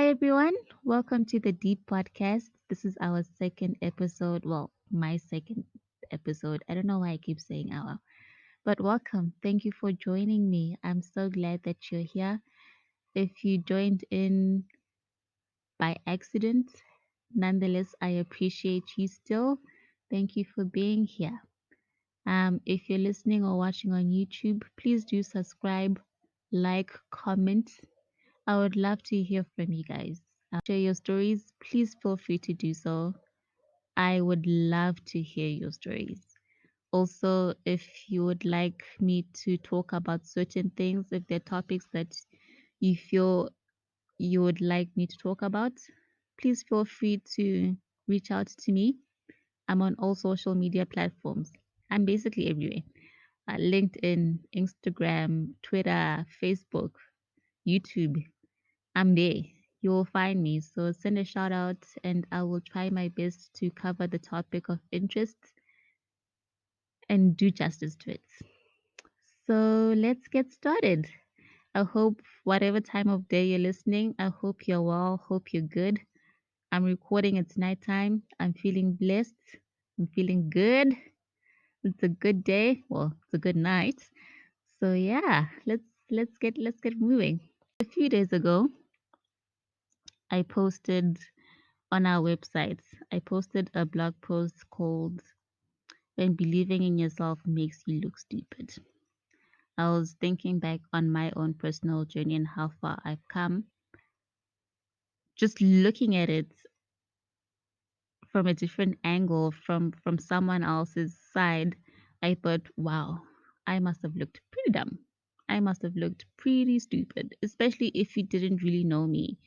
everyone. Welcome to the Deep Podcast. This is our second episode. Well, my second episode. I don't know why I keep saying our, but welcome. Thank you for joining me. I'm so glad that you're here. If you joined in by accident, nonetheless, I appreciate you still. Thank you for being here. If you're listening or watching on YouTube, please do subscribe, like, comment. I would love to hear from you guys. Share your stories. Please feel free to do so. I would love to hear your stories. Also, if you would like me to talk about certain things, if there are topics that you feel you would like me to talk about, please feel free to reach out to me. I'm on all social media platforms. I'm basically everywhere. LinkedIn, Instagram, Twitter, Facebook, YouTube. I'm there. You will find me. So send a shout out and I will try my best to cover the topic of interest and do justice to it. So let's get started. I hope whatever time of day you're listening, I hope you're well, hope you're good. I'm recording, it's nighttime. I'm feeling blessed. I'm feeling good. It's a good day. Well, it's a good night. So yeah, let's get moving. A few days ago, I posted on our website, I posted a blog post called When Believing in Yourself Makes You Look Stupid. I was thinking back on my own personal journey and how far I've come. Just looking at it from a different angle, from someone else's side, I thought, wow, I must have looked pretty dumb. I must have looked pretty stupid, especially if you didn't really know me.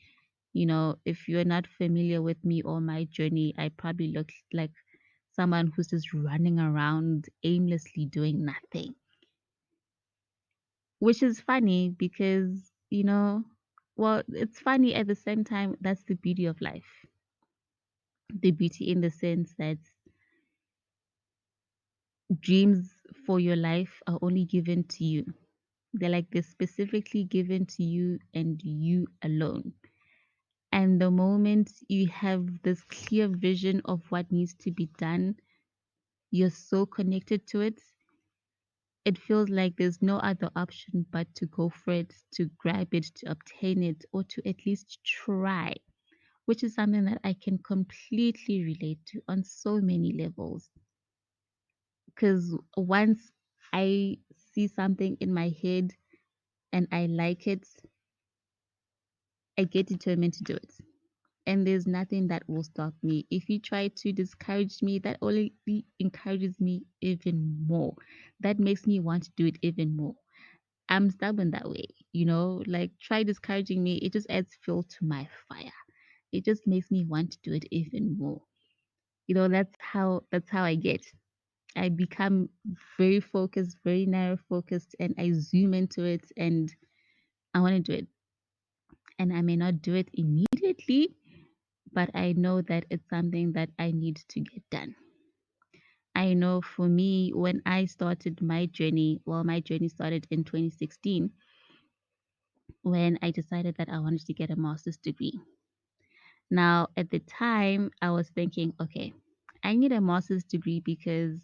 If you're not familiar with me or my journey, I probably looked like someone who's just running around aimlessly doing nothing, which is funny because, well, it's funny at the same time. That's the beauty of life. The beauty in the sense that dreams for your life are only given to you. They're specifically given to you and you alone. And the moment you have this clear vision of what needs to be done, you're so connected to it. It feels like there's no other option but to go for it, to grab it, to obtain it, or to at least try, which is something that I can completely relate to on so many levels. Because once I see something in my head and I like it, I get determined to do it. And there's nothing that will stop me. If you try to discourage me, that only encourages me even more. That makes me want to do it even more. I'm stubborn that way, like try discouraging me, it just adds fuel to my fire. It just makes me want to do it even more. That's how I get. I become very focused, very narrow focused, and I zoom into it and I want to do it. And I may not do it immediately, but I know that it's something that I need to get done. I know for me, when I started my journey, well, my journey started in 2016 when I decided that I wanted to get a master's degree. Now, at the time, I was thinking, okay, I need a master's degree because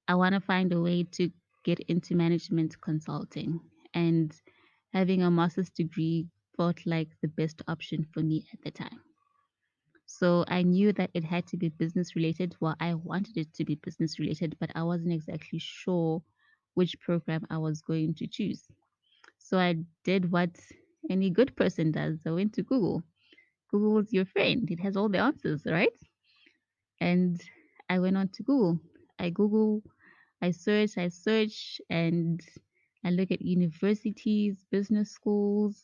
I want to find a way to get into management consulting. And having a master's degree felt like the best option for me at the time. So I knew that it had to be business related. Well, I wanted it to be business related, but I wasn't exactly sure which program I was going to choose. So I did what any good person does. I went to Google. Google is your friend. It has all the answers, right? And I went on to Google. I Google, I search, and I look at universities, business schools.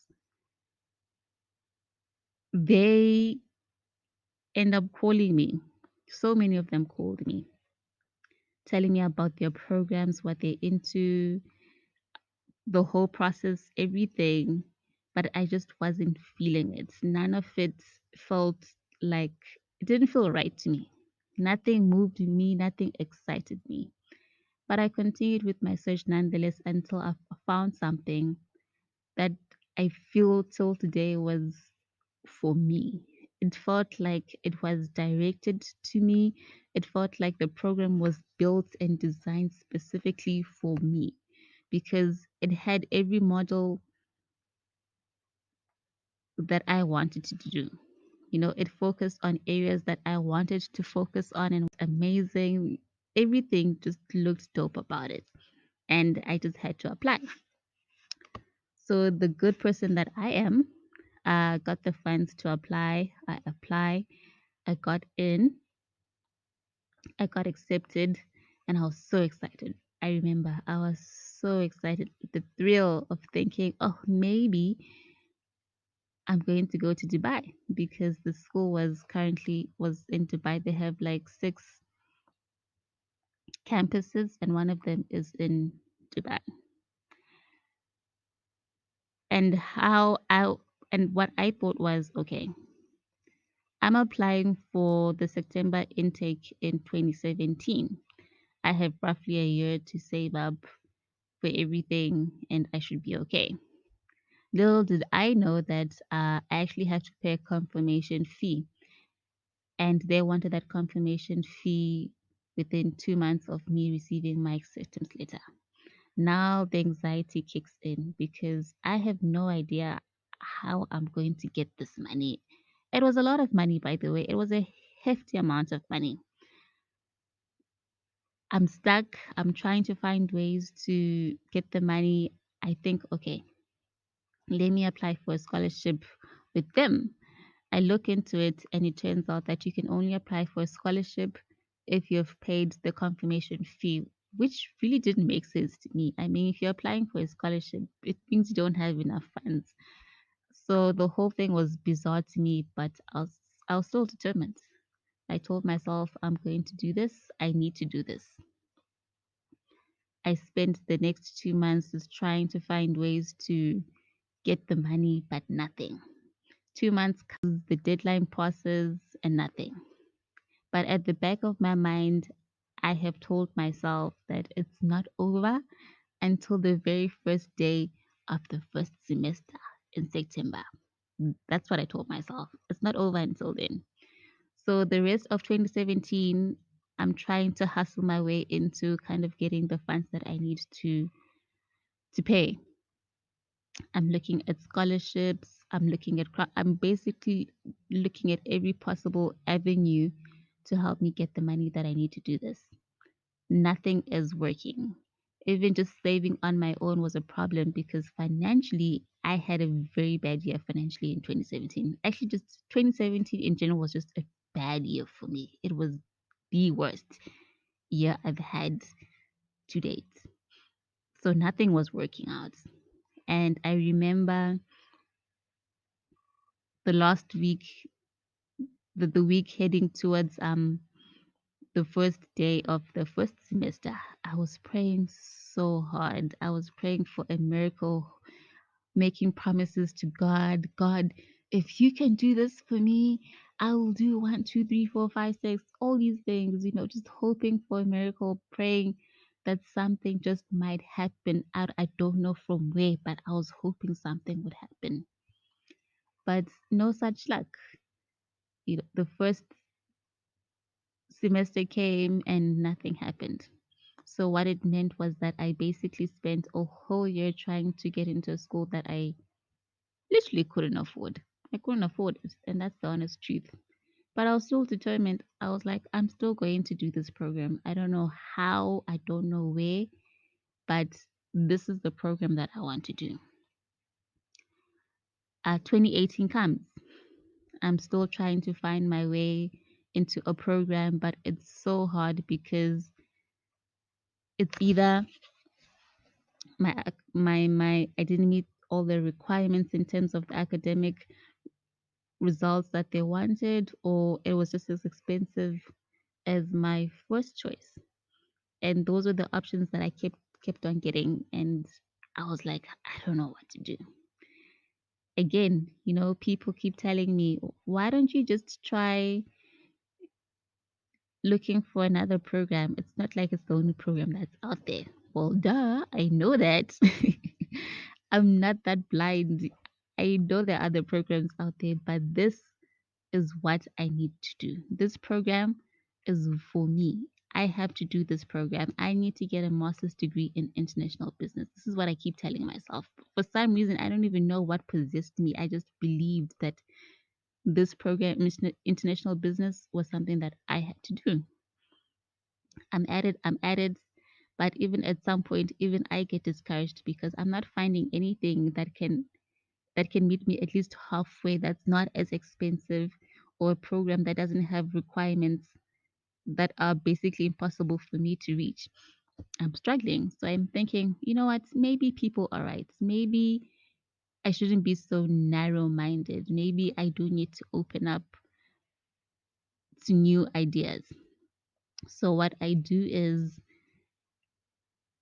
They end up calling me. So many of them called me, telling me about their programs, what they're into, the whole process, everything. But I just wasn't feeling it. None of it felt like it didn't feel right to me. Nothing moved me, nothing excited me. But I continued with my search nonetheless until I found something that I feel till today was for me. It felt like it was directed to me. It felt like the program was built and designed specifically for me because it had every model that I wanted to do. You know, it focused on areas that I wanted to focus on and amazing. Everything just looked dope about it. And I just had to apply. So the good person that I am, got the funds to apply. I apply. I got in. I got accepted, and I was so excited. I remember I was so excited, the thrill of thinking, oh, maybe I'm going to go to Dubai because the school was in Dubai. They have like 6 campuses, and one of them is in Dubai. And what I thought was, okay, I'm applying for the September intake in 2017. I have roughly a year to save up for everything, and I should be okay. Little did I know that I actually have to pay a confirmation fee, and they wanted that confirmation fee within 2 months of me receiving my acceptance letter. Now the anxiety kicks in because I have no idea how I'm going to get this money. It was a lot of money, by the way. It was a hefty amount of money. I'm stuck. I'm trying to find ways to get the money. I think, okay, let me apply for a scholarship with them. I look into it and it turns out that you can only apply for a scholarship if you've paid the confirmation fee, which really didn't make sense to me. I mean, if you're applying for a scholarship, it means you don't have enough funds. So the whole thing was bizarre to me, but I was still determined. I told myself, I'm going to do this. I need to do this. I spent the next 2 months just trying to find ways to get the money, but nothing. 2 months comes, the deadline passes, and nothing. But at the back of my mind, I have told myself that it's not over until the very first day of the first semester in September. That's what I told myself. It's not over until then. So the rest of 2017, I'm trying to hustle my way into kind of getting the funds that I need to pay. I'm looking at scholarships. I'm basically looking at every possible avenue to help me get the money that I need to do this. Nothing is working. Even just saving on my own was a problem because financially, I had a very bad year financially in 2017. Actually, just 2017 in general was just a bad year for me. It was the worst year I've had to date. So nothing was working out. And I remember the last week, the week heading towards the first day of the first semester, I was praying so hard. I was praying for a miracle, making promises to God. God, if you can do this for me, I will do one, two, three, four, five, six, all these things, just hoping for a miracle, praying that something just might happen out. I don't know from where, but I was hoping something would happen. But no such luck. The first semester came and nothing happened. So what it meant was that I basically spent a whole year trying to get into a school that I literally couldn't afford. I couldn't afford it, and that's the honest truth. But I was still determined. I was like, I'm still going to do this program. I don't know how, I don't know where, but this is the program that I want to do. 2018 comes. I'm still trying to find my way into a program, but it's so hard because it's either my I didn't meet all the requirements in terms of the academic results that they wanted, or it was just as expensive as my first choice. And those were the options that I kept on getting, and I was like, I don't know what to do. Again, people keep telling me, why don't you just try looking for another program? It's not like it's the only program that's out there. Well, duh, I know that. I'm not that blind. I know there are other programs out there, but this is what I need to do. This program is for me. I have to do this program. I need to get a master's degree in international business. This is what I keep telling myself. For some reason, I don't even know what possessed me. I just believed that this program, international business, was something that I had to do. I'm at it, but even at some point, even I get discouraged because I'm not finding anything that can meet me at least halfway, that's not as expensive, or a program that doesn't have requirements that are basically impossible for me to reach. I'm struggling. So I'm thinking, you know what? Maybe people are right. Maybe I shouldn't be so narrow minded. Maybe I do need to open up to new ideas. So what I do is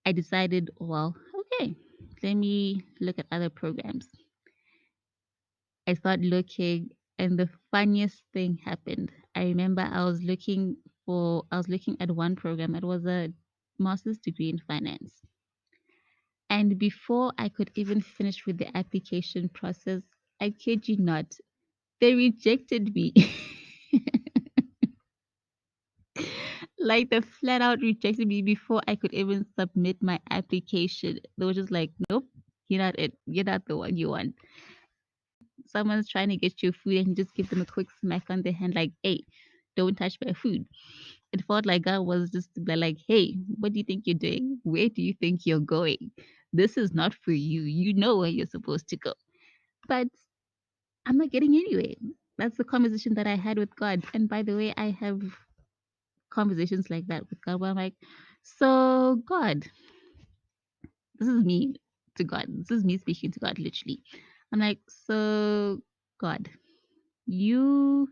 I decided, well, okay, let me look at other programs. I started looking, and the funniest thing happened. I remember I was looking at one program. It was a master's degree in finance. And before I could even finish with the application process, I kid you not, they rejected me. Like they flat out rejected me before I could even submit my application. They were just like, nope, you're not it. You're not the one you want. Someone's trying to get your food and you just give them a quick smack on the hand, like, hey, don't touch my food. It felt like God was just like, hey, what do you think you're doing? Where do you think you're going? This is not for you. You know where you're supposed to go. But I'm not getting anywhere. That's the conversation that I had with God. And by the way, I have conversations like that with God where I'm like, so God, this is me to God. This is me speaking to God, literally. I'm like, so God, you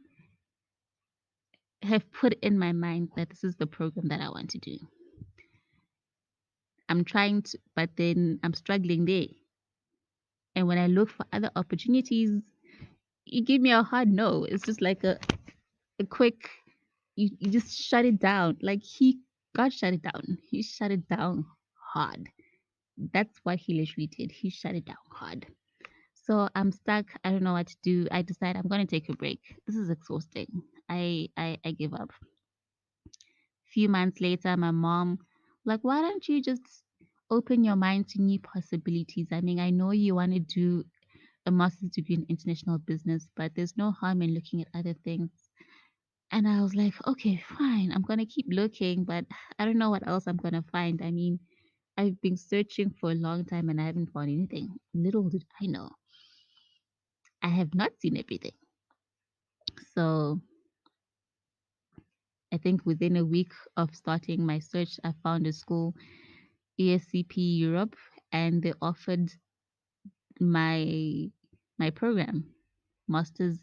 have put in my mind that this is the program that I want to do. I'm trying to, but then I'm struggling there. And when I look for other opportunities, you give me a hard no. It's just like a quick, you just shut it down. Like God shut it down. He shut it down hard. That's what he literally did. He shut it down hard. So I'm stuck. I don't know what to do. I decide I'm going to take a break. This is exhausting. I give up. Few months later, my mom, like, why don't you just open your mind to new possibilities? I mean, I know you want to do a master's degree in international business, but there's no harm in looking at other things. And I was like, okay, fine. I'm going to keep looking, but I don't know what else I'm going to find. I mean, I've been searching for a long time and I haven't found anything. Little did I know, I have not seen everything. So I think within a week of starting my search, I found a school, ESCP Europe, and they offered my my program, Masters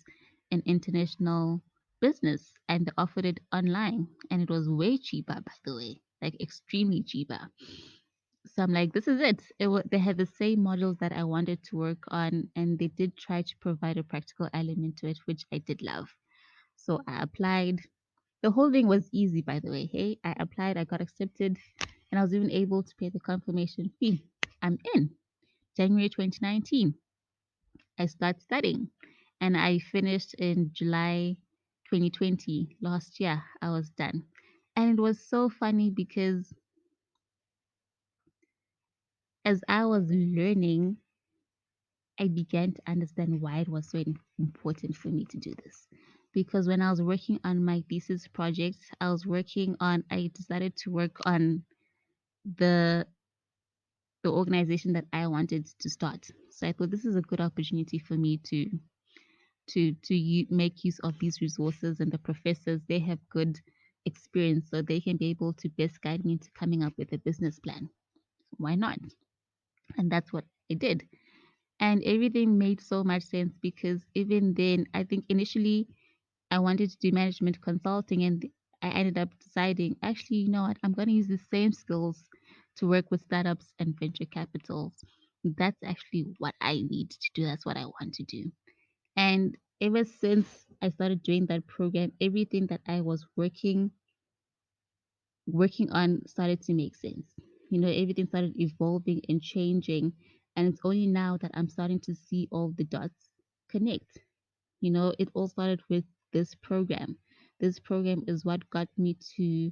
in International Business, and they offered it online, and it was way cheaper, by the way, like extremely cheaper. So I'm like, this is it. They had the same modules that I wanted to work on, and they did try to provide a practical element to it, which I did love. So I applied. The whole thing was easy, by the way. Hey, I applied, I got accepted, and I was even able to pay the confirmation fee. I'm in. January 2019, I started studying, and I finished in July 2020. Last year, I was done. And it was so funny because as I was learning, I began to understand why it was so important for me to do this. Because when I was working on my thesis project, I decided to work on the the organization that I wanted to start. So I thought this is a good opportunity for me to make use of these resources, and the professors, they have good experience, so they can be able to best guide me into coming up with a business plan. Why not? And that's what I did. And everything made so much sense because even then, I think initially I wanted to do management consulting, and I ended up deciding, actually, you know what, I'm going to use the same skills to work with startups and venture capitals. That's actually what I need to do. That's what I want to do. And ever since I started doing that program, everything that I was working on started to make sense. You know, everything started evolving and changing. And it's only now that I'm starting to see all the dots connect. It all started with this program. This program is what got me to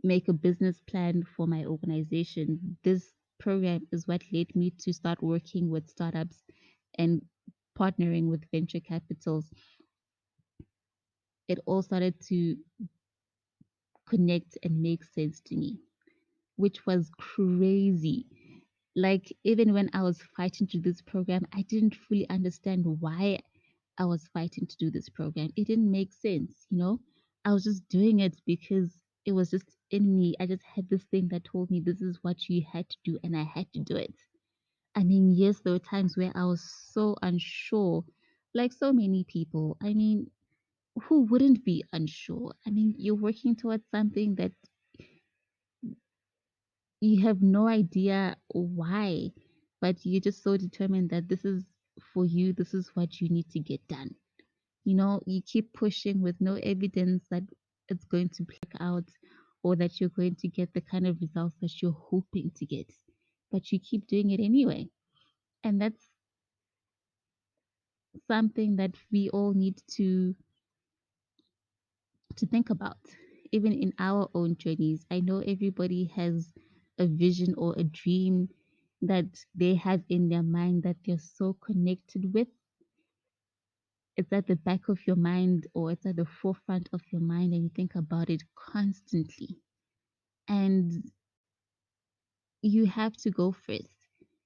make a business plan for my organization. This program is what led me to start working with startups and partnering with venture capitals. It all started to connect and make sense to me, which was crazy. Like, even when I was fighting to do this program, I didn't fully understand why I was fighting to do this program. It didn't make sense. I was just doing it because it was just in me. I just had this thing that told me this is what you had to do, and I had to do it. I mean, yes, there were times where I was so unsure, like so many people. I mean, who wouldn't be unsure? I mean, you're working towards something that you have no idea why, but you're just so determined that this is for you, this is what you need to get done. You keep pushing with no evidence that it's going to work out or that you're going to get the kind of results that you're hoping to get, but you keep doing it anyway. And that's something that we all need to think about, even in our own journeys. I know everybody has a vision or a dream that they have in their mind that they're so connected with. It's at the back of your mind or it's at the forefront of your mind, and you think about it constantly. And you have to go first.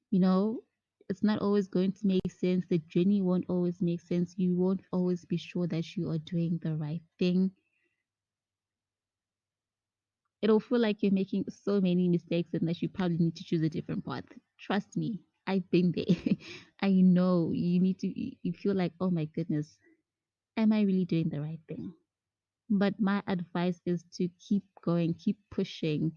You know, it's not always going to make sense. The journey won't always make sense. You won't always be sure that you are doing the right thing. It'll feel like you're making so many mistakes and that you probably need to choose a different path. Trust me, I've been there. I know you feel like, oh my goodness, am I really doing the right thing? But my advice is to keep going, keep pushing,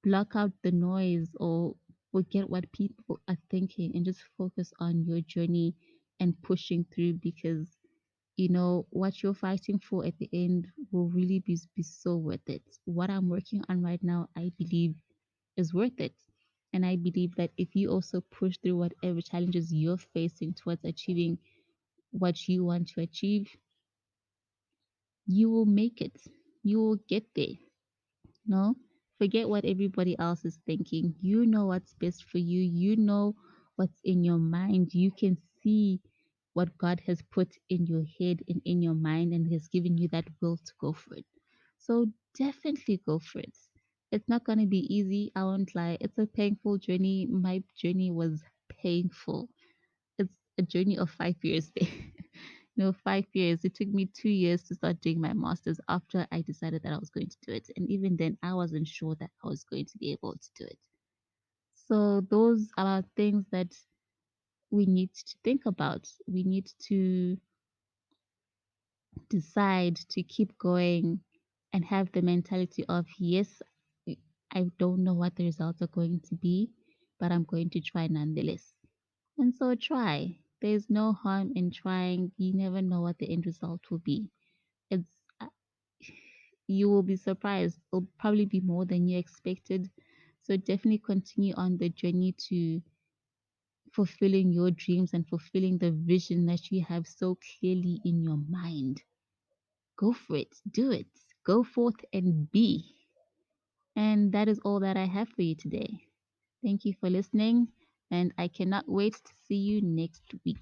block out the noise or forget what people are thinking and just focus on your journey and pushing through, because what you're fighting for at the end will really be so worth it. What I'm working on right now, I believe, is worth it. And I believe that if you also push through whatever challenges you're facing towards achieving what you want to achieve, you will make it. You will get there. No, forget what everybody else is thinking. You know what's best for you. You know what's in your mind. You can see what God has put in your head and in your mind and has given you that will to go for it. So definitely go for it. It's not going to be easy. I won't lie. It's a painful journey. My journey was painful. It's a journey of 5 years. No, 5 years. It took me 2 years to start doing my master's after I decided that I was going to do it. And even then, I wasn't sure that I was going to be able to do it. So, those are things that we need to think about. We need to decide to keep going and have the mentality of, yes, I don't know what the results are going to be, but I'm going to try nonetheless. And so, try. There's no harm in trying. You never know what the end result will be. It's you will be surprised. It'll probably be more than you expected. So definitely continue on the journey to fulfilling your dreams and fulfilling the vision that you have so clearly in your mind. Go for it. Do it. Go forth and be. And that is all that I have for you today. Thank you for listening, and I cannot wait to see you next week.